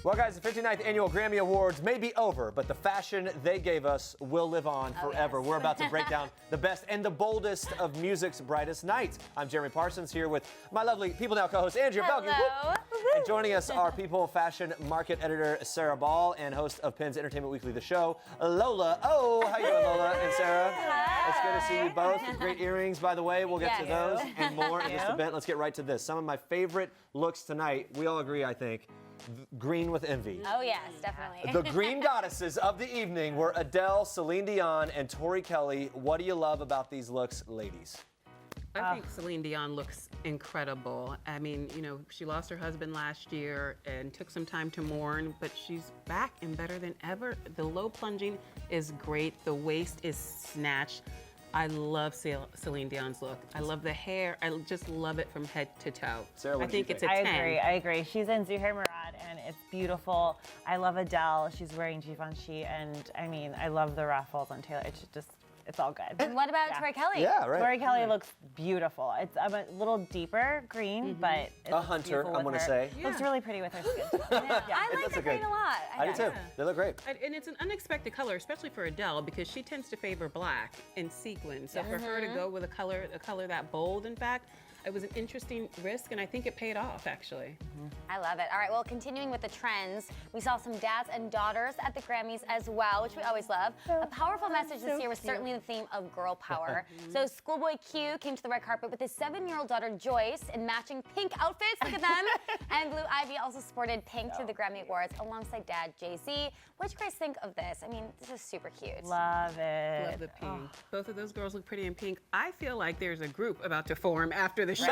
Well, guys, the 59th Annual Grammy Awards may be over, but the fashion they gave us will live on forever. We're about to break down the best and the boldest of music's brightest nights. I'm Jeremy Parsons here with my lovely People Now co-host Andrea Boehlke. And joining us are People fashion market editor Sarah Ball and host of Pen's Entertainment Weekly, The Show, Lola. Oh, how you doing, Lola and Sarah? Hi. It's good to see you both. With great earrings, by the way. We'll get to those and more in just a bit. Let's get right to this. Some of my favorite looks tonight, we all agree, I think, green with envy. Oh, yes, definitely. The green goddesses of the evening were Adele, Celine Dion, and Tori Kelly. What do you love about these looks, ladies? I think Celine Dion looks incredible. I mean, you know, she lost her husband last year and took some time to mourn, but she's back and better than ever. The low plunging is great. The waist is snatched. I love Celine Dion's look. I love the hair. I just love it from head to toe. Sarah, I think it's a 10. I agree. She's in Zuhair Murad, and it's beautiful. I love Adele. She's wearing Givenchy, and I mean, I love the ruffles on Taylor. It's just, it's all good. And what about Tori Kelly? Yeah, right. Tori Kelly looks beautiful. It's a little deeper green, but it's A hunter, I'm going to say. Looks really pretty with her skin. I like the green a lot. I do too. They look great. And it's an unexpected color, especially for Adele, because she tends to favor black and sequins. So for her to go with a color that bold, in fact, it was an interesting risk, and I think it paid off, actually. I love it. All right, well, continuing with the trends, we saw some dads and daughters at the Grammys as well, which we always love. A powerful message this year was certainly the theme of girl power. So Schoolboy Q came to the red carpet with his 7-year-old daughter Joyce in matching pink outfits. Look at them. And Blue Ivy also sported pink to the Grammy Awards alongside dad Jay-Z. What do you guys think of this? I mean, this is super cute. Love it. Love the pink. Both of those girls look pretty in pink. I feel like there's a group about to form after the show.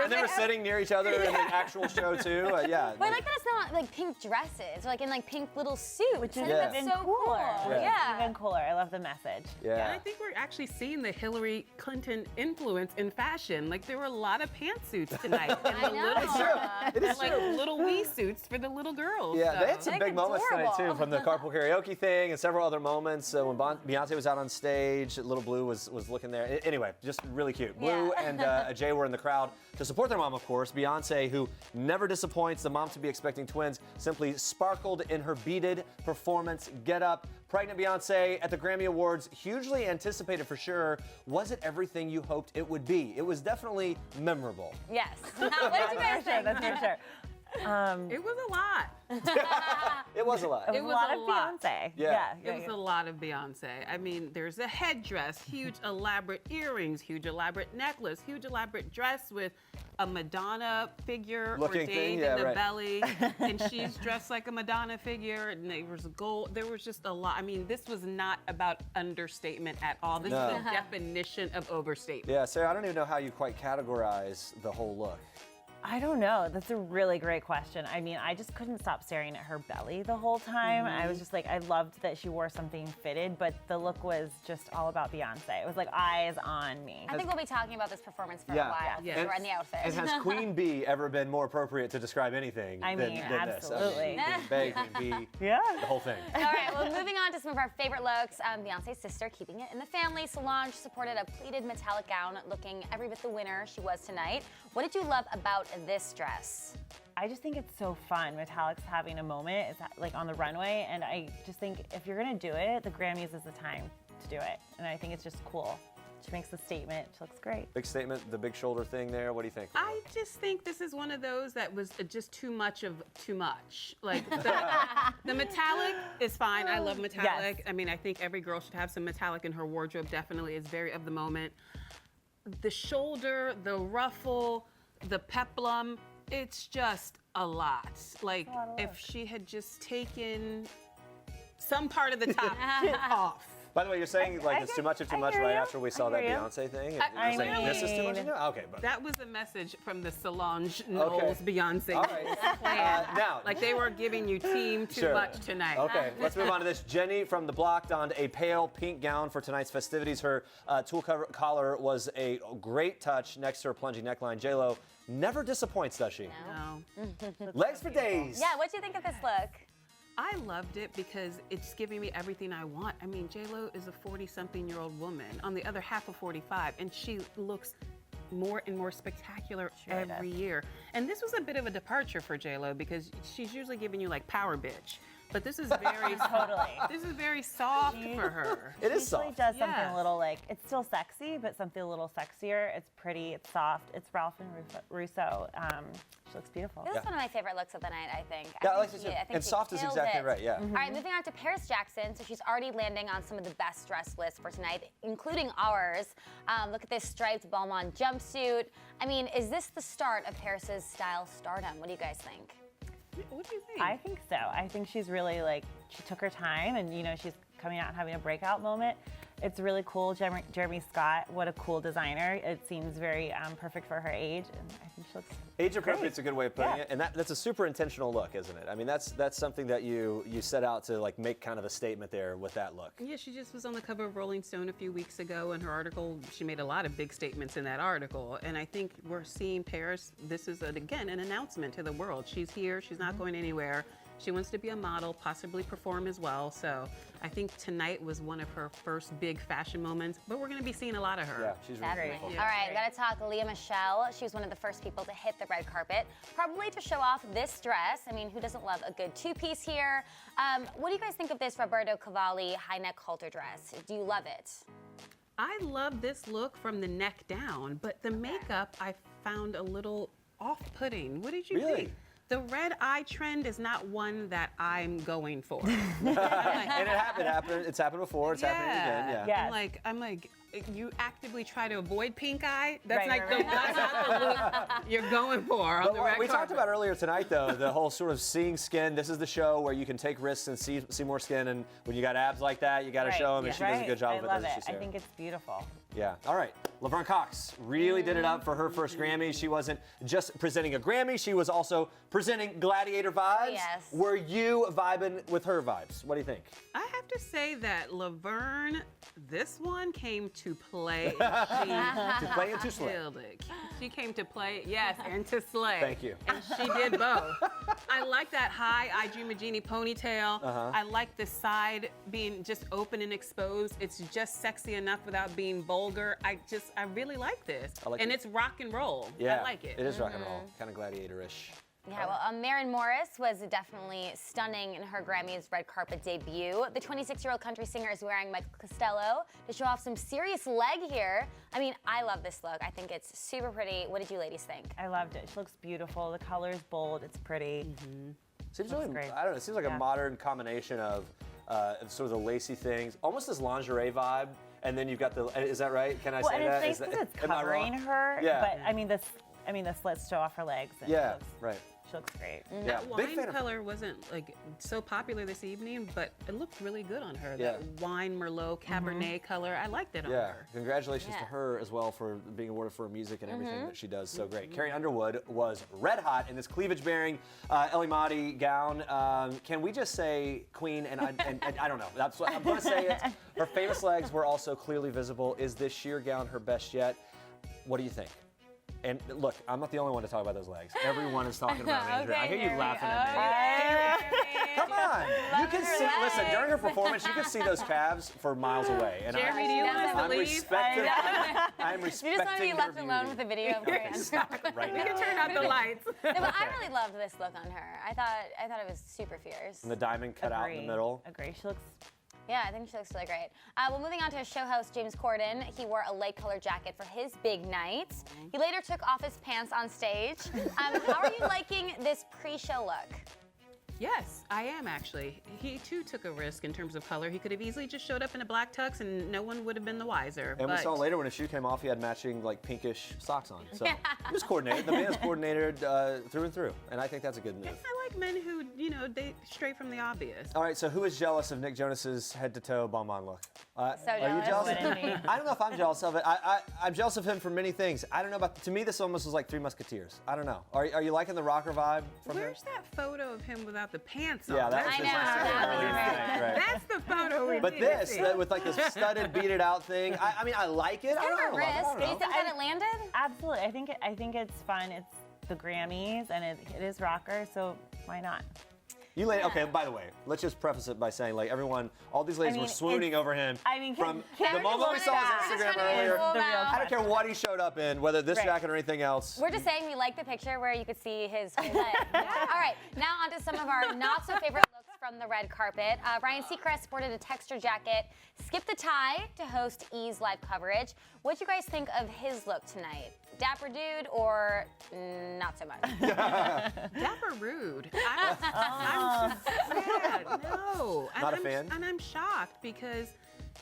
And they were sitting near each other in the actual show too. Yeah. But I like that it's not like pink dresses, or like in like pink little suits. Which is even so cool. Yeah. Even cooler. I love the message. And I think we're actually seeing the Hillary Clinton influence in fashion. Like, there were a lot of pantsuits tonight. I know. It is Like true. little wee suits for the little girls. Yeah, they had So. some big moments tonight too, from the carpool karaoke thing and several other moments. When Beyonce was out on stage, Little Blue was looking there. Anyway, just really cute. Blue and Jay were in the crowd to support their mom, of course. Beyonce, who never disappoints, the mom to be expecting twins, simply sparkled in her beaded performance get-up. Pregnant Beyonce at the Grammy Awards, hugely anticipated for sure. Was it everything you hoped it would be? It was definitely memorable. Yes. What did you guys think? That's for sure. It was a lot. It was a lot. It was a lot of Beyonce. Yeah. It was a lot of Beyonce. I mean, there's a headdress, huge elaborate earrings, huge elaborate necklace, huge elaborate dress with a Madonna figure Looking ordained thing, in the belly, and she's dressed like a Madonna figure, and there was gold. There was just a lot. I mean, this was not about understatement at all. This is the definition of overstatement. Yeah, Sarah, I don't even know how you quite categorize the whole look. I don't know. That's a really great question. I mean, I just couldn't stop staring at her belly the whole time. I was just like, I loved that she wore something fitted, but the look was just all about Beyonce. It was like eyes on me. I think we'll be talking about this performance for a while. Yeah. We're in the outfit. And has Queen Bee ever been more appropriate to describe anything than absolutely. this? Queen Bey, Queen Bee, Yeah. the whole thing. All right, well, moving on to some of our favorite looks. Beyonce's sister, keeping it in the family. Solange supported a pleated metallic gown, looking every bit the winner she was tonight. What did you love about this dress? I just think it's so fun. Metallic's having a moment. It's like on the runway, and I just think if you're gonna do it, the Grammys is the time to do it. And I think it's just cool. She makes a statement. She looks great. Big statement, the big shoulder thing there. What do you think? I just think this is one of those that was just too much of too much. Like, the metallic is fine. I love metallic. Yes. I mean, I think every girl should have some metallic in her wardrobe. Definitely is very of the moment. The shoulder, the ruffle, the peplum, it's just a lot. Like, if she had just taken some part of the top off. By the way, you're saying like it's too much of too much right after we saw that hear you. Beyonce thing? I You're saying this is too much? mean- Okay, but That was a message from the Solange Knowles Beyonce all right. plan. Now, Like, they were giving you too Sure. much tonight. okay, let's move on to this. Jenny from The Block donned a pale pink gown for tonight's festivities. Her tulle collar was a great touch next to her plunging neckline. J-Lo never disappoints, does she? No. Legs for days. Yeah, what do you think of this look? I loved it because it's giving me everything I want. I mean, J-Lo is a 40-something-year-old woman on the other half of 45, and she looks more and more spectacular really every does. year. And this was a bit of a departure for J-Lo because she's usually giving you like power bitch. But this is very Totally. This is very soft for her. It is She usually soft. does something Yes. a little like, it's still sexy, but something a little sexier. It's pretty, it's soft. It's Ralph and Russo. She looks beautiful. This is one of my favorite looks of the night, I think. Yeah, I think like it too. I think And she soft is killed exactly it. right, yeah. All right, moving on to Paris Jackson. So she's already landing on some of the best dress lists for tonight, including ours. Look at this striped Balmain jumpsuit. I mean, is this the start of Paris's style stardom? What do you guys think? What do you think? I think so. I think she's really like, she took her time and, you know, she's coming out and having a breakout moment. It's really cool. Jeremy Scott, what a cool designer. It seems very perfect for her age, and I think she looks Age appropriate is a good way of putting Yeah. it, and that's a super intentional look, isn't it? I mean, that's something that you set out to like make kind of a statement there with that look. Yeah, she just was on the cover of Rolling Stone a few weeks ago, and her article, she made a lot of big statements in that article. And I think we're seeing Paris, this is, again, an announcement to the world. She's here, she's not going anywhere. She wants to be a model, possibly perform as well. So I think tonight was one of her first big fashion moments, but we're going to be seeing a lot of her. Yeah, she's really Definitely. beautiful. All right, we got to talk Leah Michelle. She was one of the first people to hit the red carpet, probably to show off this dress. I mean, who doesn't love a good two-piece here? What do you guys think of this Roberto Cavalli high-neck halter dress? Do you love it? I love this look from the neck down, but the makeup I found a little off-putting. What did you Really? think? The red eye trend is not one that I'm going for. And it happened. It's happened before. It's happening again. Yeah. Yeah. I'm like, you actively try to avoid pink eye. That's Right, like right, that's not the look you're going for on But the what red we talked carpet. about earlier tonight, though, the whole sort of seeing skin. This is the show where you can take risks and see more skin. And when you got abs like that, you got to Right, show them. And yeah. she does a good job I of it, love doesn't she, it. I Sarah? think it's beautiful. Yeah. All right. Laverne Cox really did it up for her first Grammy. She wasn't just presenting a Grammy, she was also presenting Gladiator vibes. Yes. Were you vibing with her vibes? What do you think? I have to say that Laverne, this one came to play. To play and to slay. Killed it. She came to play, yes, and to slay. Thank you. And she did both. I like that high I Dream a Genie ponytail. I like the side being just open and exposed. It's just sexy enough without being vulgar. I really like this. I like and it. it's rock and roll. Yeah. I like it. It is rock and roll, kind of gladiator-ish. Yeah, well, Maren Morris was definitely stunning in her Grammys red carpet debut. The 26-year-old country singer is wearing Michael Costello to show off some serious leg here. I mean, I love this look. I think it's super pretty. What did you ladies think? I loved it. She looks beautiful. The color's bold. It's pretty. Seems Looks really, great. I don't know, it seems like a Yeah. modern combination of sort of the lacy things, almost this lingerie vibe, and then you've got the, is that right? Can I Well, say and that? it's nice because it's covering her. Yeah. But I mean, the slits show off her legs. And Yeah, she looks, right. She looks great. Yeah, That big wine fan of- color wasn't like so popular this evening, but it looked really good on her. Yeah. That wine Merlot Cabernet color, I liked it on Yeah, her. congratulations to Yeah. her as well for being awarded for her music and everything that she does so great. Carrie Underwood was red hot in this cleavage-bearing Ellie Mahdi gown. Can we just say queen? And I don't know. That's what I'm going to say. It. Her famous legs were also clearly visible. Is this sheer gown her best yet? What do you think? And look, I'm not the only one to talk about those legs. Everyone is talking about them, Andrea. I hear you laughing at me. Come on. You can see, listen, during her performance, you can see those calves for miles away. And Jeremy, do you want us to I'm leave? respecting, I'm You respecting just want to be her left alone beauty. with the video of Carrie Stop Underwood. it right We now. can turn out the lights. No, but I really loved this look on her. I thought it was super fierce. And the diamond cut out in the middle. Agree. She looks. Yeah, I think she looks really great. Well, moving on to his show host, James Corden. He wore a light colored jacket for his big night. He later took off his pants on stage. How are you liking this pre-show look? Yes, I am actually. He too took a risk in terms of color. He could have easily just showed up in a black tux and no one would have been the wiser. And we but saw later when his shoe came off, he had matching like pinkish socks on. So he was coordinated. The man is coordinated through and through. And I think that's a good move. I like men who, they stray from the obvious. All right, so who is jealous of Nick Jonas's head-to-toe Balmain look? Are you jealous. jealous? Wouldn't be. I don't know if I'm jealous of it. I'm jealous of him for many things. I don't know about. To me, this almost was like Three Musketeers. I don't know. Are you liking the rocker vibe from him? Where's that photo of him without the pants on? Yeah, that was I his know, last that earlier was tonight, right. That's the photo we But need to this, see. with like this studded, beat it out thing. I mean, I like it. I Kind of don't a know. I risk. don't Do you know. think that it landed? Absolutely. I think it's fun. It's the Grammys, and it is rocker, so why not? Okay, by the way, let's just preface it by saying, like, everyone, all these ladies were swooning over him from the moment we saw his Instagram earlier. I don't care what he showed up in, whether this jacket or anything else. We're just saying we like the picture where you could see his whole leg. All right, now on to some of our not-so-favorite looks from the red carpet. Ryan Seacrest sported a texture jacket, skipped the tie to host E's live coverage. What'd you guys think of his look tonight? Dapper dude or not so much? Dapper rude. I'm sad. No. Not a fan? And I'm shocked because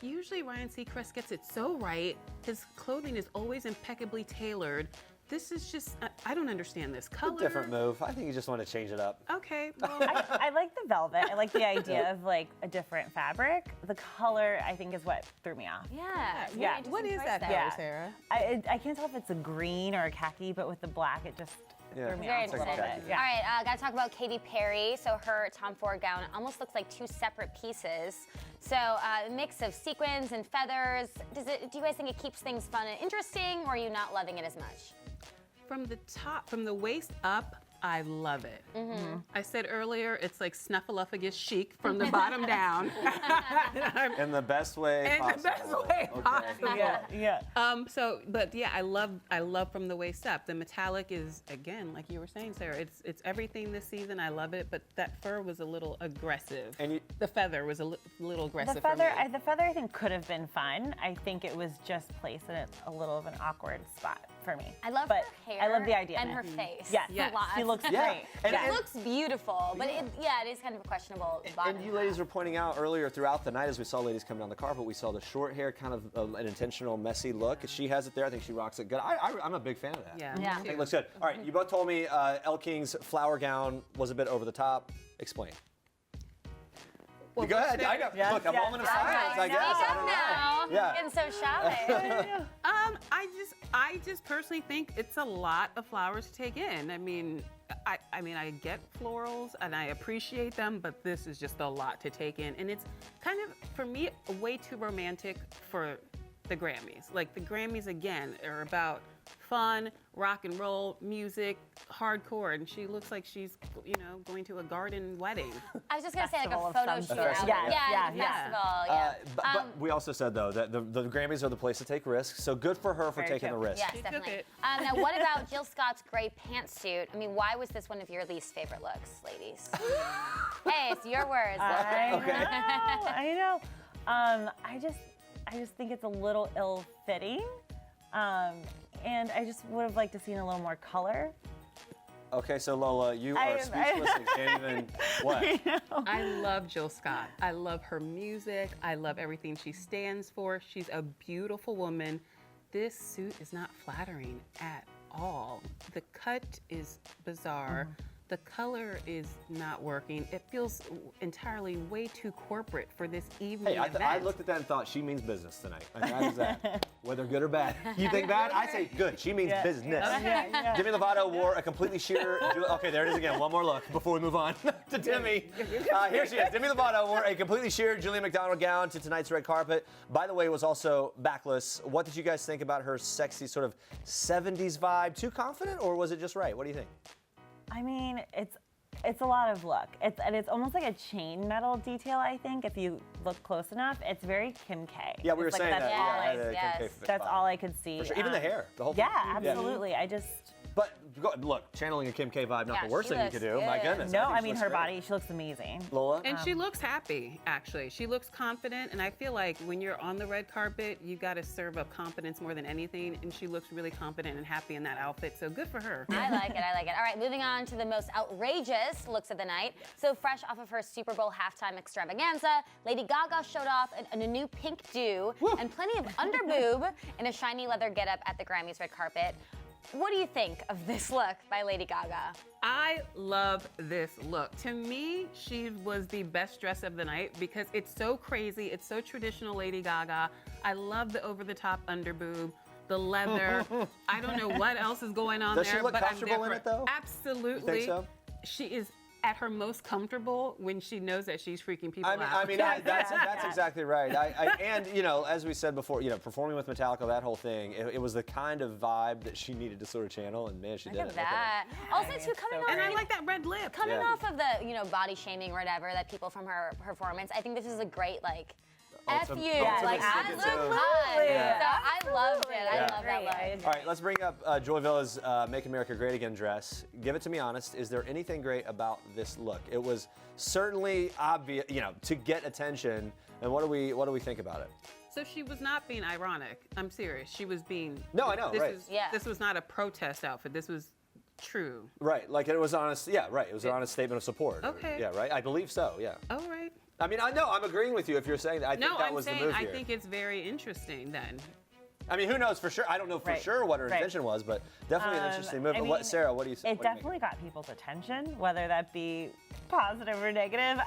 usually Ryan Seacrest gets it so right. His clothing is always impeccably tailored. This is just, I don't understand this color. A different move. I think you just want to change it up. Okay, well. I like the velvet. I like the idea of like a different fabric. The color, I think, is what threw me off. Yeah. What is that color, Yeah. Sarah? I can't tell if it's a green or a khaki, but with the black, it just threw me Very off a little interesting. bit. Yeah. All right, gotta talk about Katy Perry. So her Tom Ford gown almost looks like two separate pieces. So a mix of sequins and feathers. Do you guys think it keeps things fun and interesting, or are you not loving it as much? From the top, from the waist up, I love it. I said earlier, it's like snuffleupagus chic from the bottom down. In the best way possible. In the best way possible. Yeah. But yeah, I love from the waist up. The metallic is, again, like you were saying, Sarah, it's everything this season. I love it, but that fur was a little aggressive. And the feather was a little aggressive The feather, for me. the feather, I think, could have been fun. I think it was just placed in a little of an awkward spot for me. I love but her hair. I love the idea and of her it. face. Yes, Yes. A lot. she looks Yeah. great. And- It looks beautiful, but it is kind of a questionable bottom. And you ladies were pointing out earlier throughout the night as we saw ladies come down the carpet, we saw the short hair, kind of an intentional, messy look. She has it there. I think she rocks it good. I'm a big fan of that. Yeah. Yeah. I think it looks good. All right, you both told me Elle King's flower gown was a bit over the top. Explain. Well, Go ahead. I know. Yes, Look, a yes. moment of silence, I guess. I don't know. Now, Yeah. getting so shy. I just personally think it's a lot of flowers to take in. I mean, I get florals and I appreciate them, but this is just a lot to take in. And it's kind of, for me, way too romantic for the Grammys. Like, the Grammys, again, are about fun, rock and roll, music, hardcore, and she looks like she's, going to a garden wedding. I was just gonna say like Festival a of photo some shoot. sort. out. Yes, Yeah, yeah. festival. Yeah. But we also said, though, that the Grammys are the place to take risks, so good for her for Very taking true. the risk. Yes, She definitely. took it. Now, what about Jill Scott's gray pantsuit? I mean, why was this one of your least favorite looks, ladies? Hey, it's your words. I know. I just think it's a little ill-fitting, and I just would have liked to seen a little more color. Okay, so Lola, you are speechless and can't even, what? I love Jill Scott. I love her music. I love everything she stands for. She's a beautiful woman. This suit is not flattering at all. The cut is bizarre. The color is not working. It feels entirely way too corporate for this evening Hey, event. I looked at that and thought, she means business tonight. And that is that. Whether good or bad. You think bad? I say good. She means business. Yeah. Demi Lovato wore a completely sheer. Okay, there it is again. One more look before we move on to Demi. Here she is. Demi Lovato wore a completely sheer Julia McDonald gown to tonight's red carpet. By the way, it was also backless. What did you guys think about her sexy sort of 70s vibe? Too confident, or was it just right? What do you think? I mean, it's a lot of look. It's almost like a chain metal detail, I think, if you look close enough. It's very Kim K. Yeah, we were It's like, saying that's that. all Yeah, I- the yes. Kim K That's vibe. all I could see. For sure. Even the hair, the whole thing. Yeah, absolutely. But look, channeling a Kim K vibe, not Yeah, the worst she thing you could do. looks My good. goodness. No, think I she mean, looks her great. body, she looks amazing. Lola? And she looks happy, actually. She looks confident, and I feel like when you're on the red carpet, you got to serve up confidence more than anything, and she looks really confident and happy in that outfit, so good for her. I like it. All right, moving on to the most outrageous looks of the night. So fresh off of her Super Bowl halftime extravaganza, Lady Gaga showed off a new pink do and plenty of underboob in a shiny leather getup at the Grammys red carpet. What do you think of this look by Lady Gaga? I love this look. To me, she was the best dress of the night because it's so crazy. It's so traditional Lady Gaga. I love the over-the-top underboob, the leather. I don't know what else is going on Does there. she look but I'm comfortable in there it, for though? Absolutely. You think so? She is at her most comfortable when she knows that she's freaking people out. That's exactly right. And you know, as we said before, you know, performing with Metallica, that whole thing, it was the kind of vibe that she needed to sort of channel, and man, she did it. Look at that. Also, too, coming off. And I like that red lip. Coming off of the, you know, body shaming or whatever that people from her performance, I think this is a great, like, F you. Like, I look hot. Yeah. So I loved it. Yeah. I love that look. All right, let's bring up Joy Villa's Make America Great Again dress. Give it to me honest. Is there anything great about this look? It was certainly obvious, you know, to get attention. And what do we think about it? So she was not being ironic. I'm serious. She was being. No, I know, right. This was not a protest outfit. This was true. Right, like it was honest. Yeah, right. It was an honest statement of support. Okay. Yeah, right. I believe so. Yeah. All right. I mean, I know. I'm agreeing with you if you're saying that. I think that was the move here. I think it's very interesting then. I mean, who knows for sure? I don't know for sure what her intention was, but definitely an interesting move. I mean, Sarah, what do you say? It definitely got people's attention, whether that be positive or negative.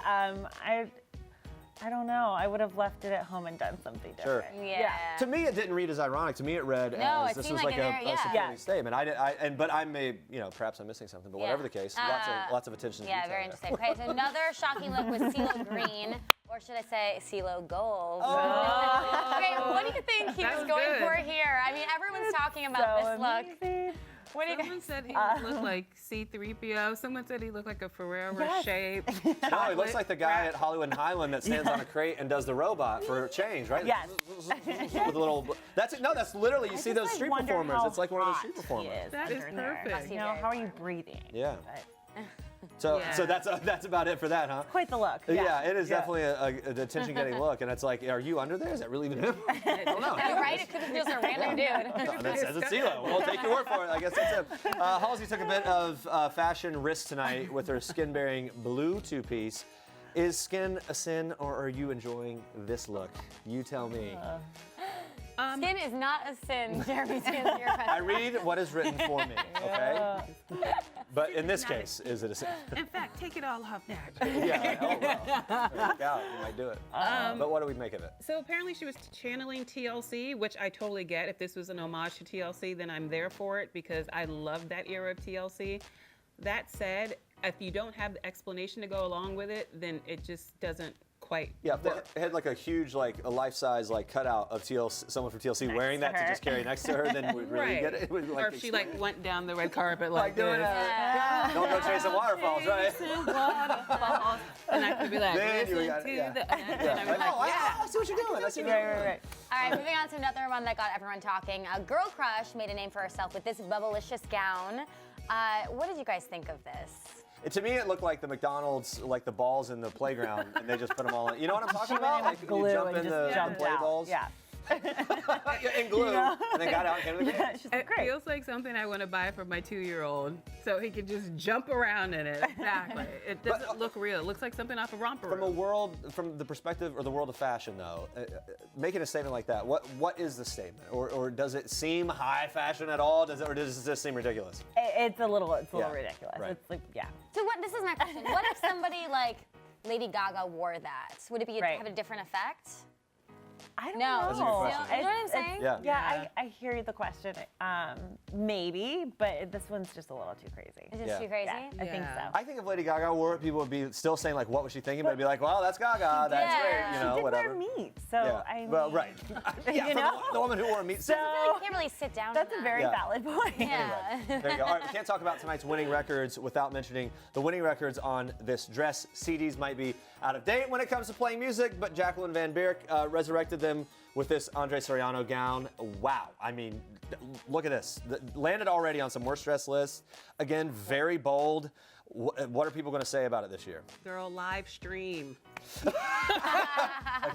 I don't know. I would have left it at home and done something different. Sure. Yeah. To me, it didn't read as ironic. To me, it read as this was like a supporting statement. But I may, you know, perhaps I'm missing something. But whatever the case, lots of attention. Yeah, very interesting. Okay, so another shocking look was CeeLo Green, or should I say CeeLo Gold? Oh. Okay, what do you think he was going for here? I mean, everyone's talking about this look. Amazing. What do you Someone guys? said he looked like C-3PO. Someone said he looked like a Ferrero shape. No, he looks like the guy at Hollywood and Highland that stands on a crate and does the robot for change, right? Yes. With a little. That's it. No, that's literally. You see those street performers. It's like one of those street performers. That is perfect. You know, how are you breathing? Yeah. But So that's about it for that, huh? quite the look. Yeah, it is definitely an attention-getting look, and it's like, are you under there? Is that really even him? I don't know. Right? It could be just a random dude. And it says it's CeeLo. We'll take your word for it. I guess that's it. Halsey took a bit of fashion risk tonight with her skin-bearing blue two-piece. Is skin a sin, or are you enjoying this look? You tell me. Skin is not a sin, Jeremy, to answer your question. I read what is written for me, okay? But in this case, is it a sin? In fact, take it all off now. Yeah. Oh, well. Yeah, you might do it. But what do we make of it? So apparently she was channeling TLC, which I totally get. If this was an homage to TLC, then I'm there for it because I love that era of TLC. That said, if you don't have the explanation to go along with it, then it just doesn't quite work. They had like a huge, like a life-size, like cutout of TLC, someone from TLC wearing that to just carry next to her, then we'd really get it. Would, like, or if she like went down the red carpet like this. Don't go chasing waterfalls, right? Waterfalls. And I could be like, Then you listen got- to yeah. the. And I'd be like, I see what you're doing. I see what you're doing. Right. All right, moving on to another one that got everyone talking. Girl Crush made a name for herself with this bubblicious gown. What did you guys think of this? To me, it looked like the McDonald's, like the balls in the playground, and they just put them all in. You know what I'm talking about? Like glue you jump and in just the jumped play out. balls. Yeah. And glue, and then got out and came to the game. She's It great. feels like something I want to buy for my 2-year-old so he can just jump around in it. Exactly. It doesn't look real. It looks like something off a romper. From the perspective or the world of fashion, though, making a statement like that, what is the statement? Or does it seem high fashion at all? Does it just seem ridiculous? It's a little ridiculous. Right. It's like, yeah. So this is my question. What if somebody like Lady Gaga wore that? Would it have a different effect? I don't No. know. That's a good question. You know what I'm saying? Yeah. I hear the question. Maybe, but this one's just a little too crazy. Is this too crazy? Yeah, I think so. I think if Lady Gaga wore it, people would be still saying like, "What was she thinking?" But it'd be like, "Well, that's Gaga. That's great." You know, She did whatever. wear meat, so Yeah. I mean, Well, right. Yeah, you from know? the woman who wore a meat suit. I feel like you can't really sit down. That's in a that. very valid point. Yeah. There you go. All right, we can't talk about tonight's winning records without mentioning the winning records on this dress. CDs might be out of date when it comes to playing music, but Jacqueline Van Beerk resurrected them with this Andre Soriano gown. Wow. I mean, look at this. Landed already on some worst dress lists. Again, very bold. What are people going to say about it this year? Girl, live stream. Like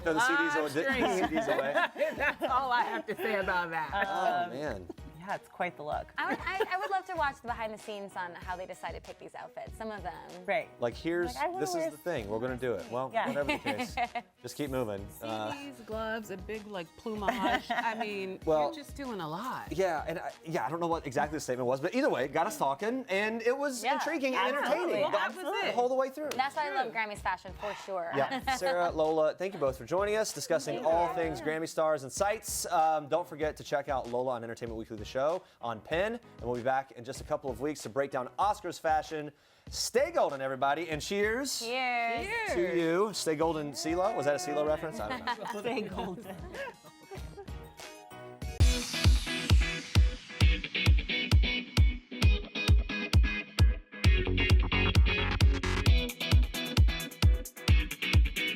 throw the CDs away. That's all I have to say about that. Oh, man. Yeah, it's quite the look. I would love to watch the behind the scenes on how they decided to pick these outfits. Some of them. Right. Like, Like, I wanna this is wear the thing. We're going to do it. Well, Yeah. whatever the case. Just keep moving. CDs, gloves, a big like plumage. I mean, Well, you're just doing a lot. Yeah, and I don't know what exactly the statement was, but either way, it got us talking, and it was intriguing and absolutely. entertaining. That was it. The whole way through. That's why I love Grammy's fashion for sure. Yeah, Sarah, Lola, thank you both for joining us, discussing all things Grammy stars and sights. Don't forget to check out Lola on Entertainment Weekly, the show. show on Penn. And we'll be back in just a couple of weeks to break down Oscars fashion. Stay golden, everybody, and cheers. Cheers. To you. Stay golden, CeeLo? Was that a CeeLo reference? I don't know. Stay golden.